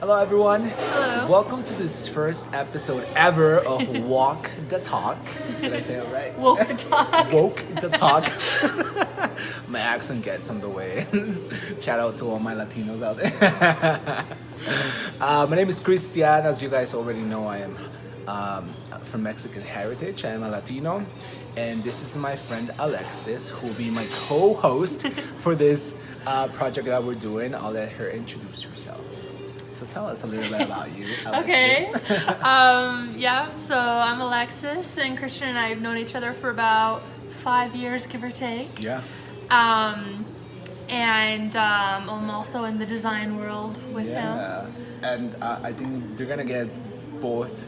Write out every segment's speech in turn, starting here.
Hello everyone. Hello. Welcome to this first episode ever of Walk the Talk. Did I say it right? WokeTheTalk. Woke the Talk. My accent gets on the way. Shout out to all my Latinos out there. My name is Xtian. As you guys already know, I am from Mexican heritage. I am a Latino. And this is my friend Alexis, who will be my co-host for this project that we're doing. I'll let her introduce herself. So tell us a little bit about you, Alexis. Okay. So I'm Alexis, and Christian and I have known each other for about 5 years, give or take. Yeah. I'm also in the design world with him. And I think they're gonna get both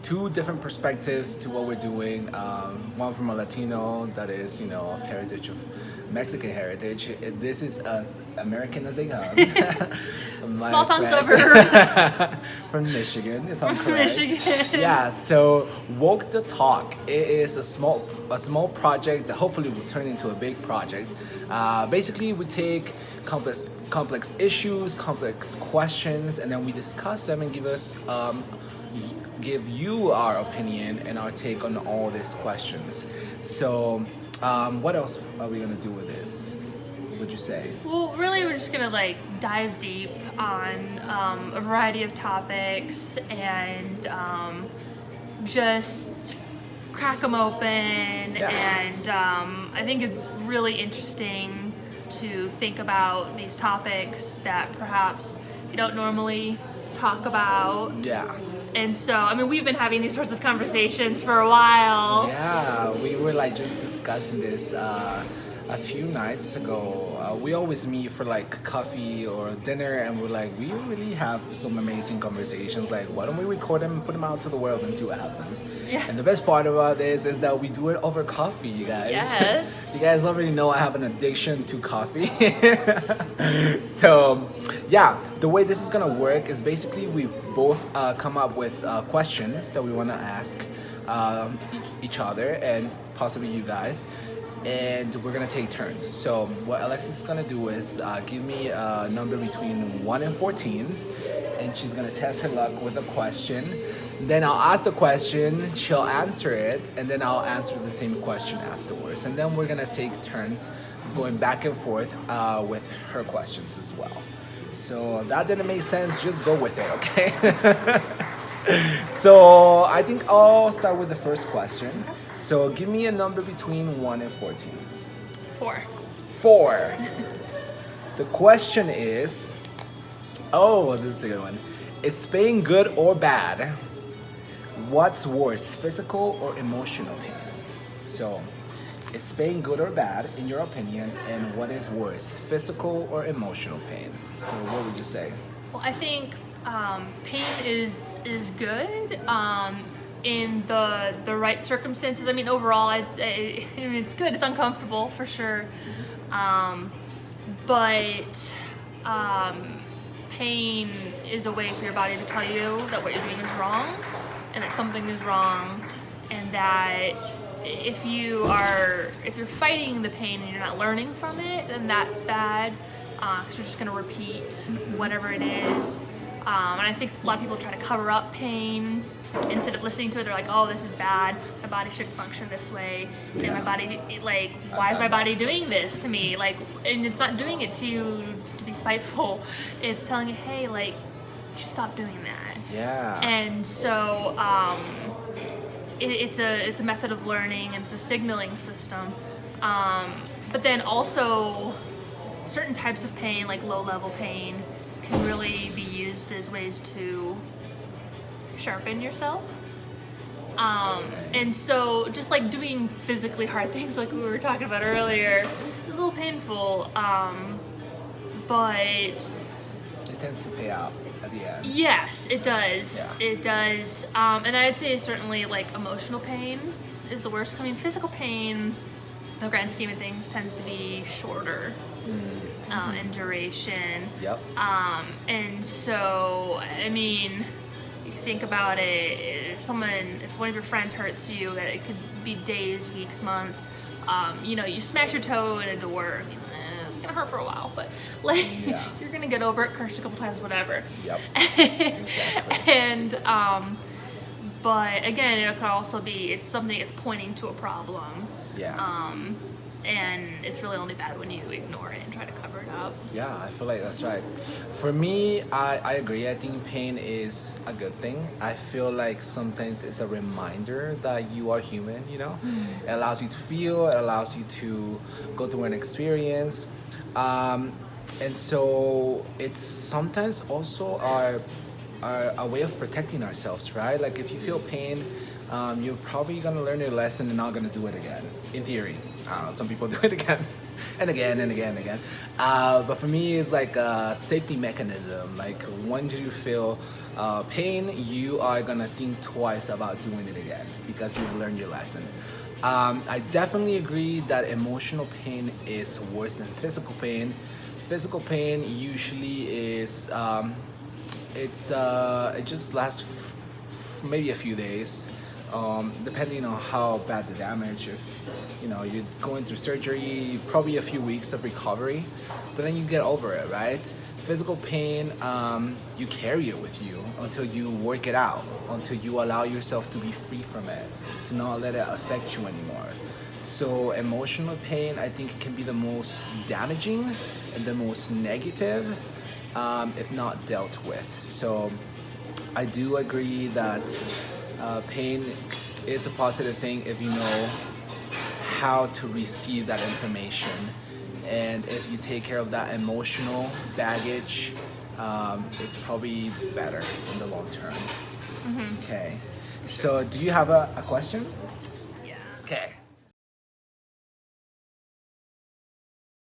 two different perspectives to what we're doing. One from a Latino that is, of heritage of Mexican heritage. This is as American as they come. My Small town friend suburb. from Michigan, if I'm correct. Michigan. Yeah. So Woke the Talk. It is a small project that hopefully will turn into a big project. Basically, we take complex issues, complex questions, and then we discuss them and give you our opinion and our take on all these questions. So, what else are we gonna do with this? Would you say? Well, really, we're just gonna dive deep on a variety of topics and just crack them open. Yeah. And I think it's really interesting to think about these topics that perhaps you don't normally talk about. Yeah. And so, we've been having these sorts of conversations for a while. Yeah, we were just discussing this a few nights ago. We always meet for coffee or dinner, and we're we really have some amazing conversations. Why don't we record them and put them out to the world and see what happens? Yeah. And the best part about this is that we do it over coffee, you guys. Yes. You guys already know I have an addiction to coffee. So, yeah, the way this is gonna work is basically we both come up with questions that we want to ask each other and possibly you guys, and we're gonna take turns. So what Alexis is gonna do is give me a number between 1 and 14, and she's gonna test her luck with a question. Then I'll ask the question, she'll answer it, and then I'll answer the same question afterwards. And then we're gonna take turns going back and forth with her questions as well. So if that didn't make sense, just go with it, okay? So I think I'll start with the first question. So give me a number between 1 and 14. 4. 4. The question is, this is a good one. Is pain good or bad? What's worse, physical or emotional pain? So, is pain good or bad in your opinion, and what is worse, physical or emotional pain? So what would you say? Well, I think pain is good in the right circumstances. Overall, I'd say it's good. It's uncomfortable for sure, but pain is a way for your body to tell you that what you're doing is wrong, and that something is wrong, and that if you're fighting the pain and you're not learning from it, then that's bad, because you're just going to repeat whatever it is. And I think a lot of people try to cover up pain instead of listening to it. They're like, oh, this is bad, my body shouldn't function this way, and my body, why is my body doing this to me? And it's not doing it to you to be spiteful. It's telling you, hey, you should stop doing that. Yeah. And so it's a method of learning, and it's a signaling system. But then also certain types of pain, like low-level pain, can really be used as ways to sharpen yourself. And so just doing physically hard things like we were talking about earlier is a little painful, but it tends to pay out at the end. yes, it does. Yeah. It does. And I'd say certainly emotional pain is the worst. Physical pain, in the grand scheme of things, tends to be shorter in duration. Yep. And so, you think about it, if one of your friends hurts you, it could be days, weeks, months. You smash your toe in a door. It's gonna hurt for a while, but like Yeah. you're gonna get over it, curse a couple times, whatever. Yep. Exactly. And but again, it could also be it's something it's pointing to a problem. Yeah. And it's really only bad when you ignore it and try to cover it up. Yeah, I feel like that's right. For me, I agree. I think pain is a good thing. I feel like sometimes it's a reminder that you are human, you know? It allows you to feel, it allows you to go through an experience. And so it's sometimes also a way of protecting ourselves, right? Like if you feel pain, you're probably gonna learn your lesson and not gonna do it again, in theory. Some people do it again and again and again and again. But for me, it's like a safety mechanism. Like once you feel pain, you are gonna think twice about doing it again because you've learned your lesson. I definitely agree that emotional pain is worse than physical pain. Physical pain usually is it just lasts maybe a few days, depending on how bad the damage. If you know you're going through surgery, probably a few weeks of recovery, but then you get over it, right? Physical pain, you carry it with you until you work it out, until you allow yourself to be free from it, to not let it affect you anymore. So emotional pain, I think, can be the most damaging and the most negative, if not dealt with. So I do agree that pain is a positive thing if you know how to receive that information, and if you take care of that emotional baggage, it's probably better in the long term. Okay, so do you have a question? Yeah. Okay.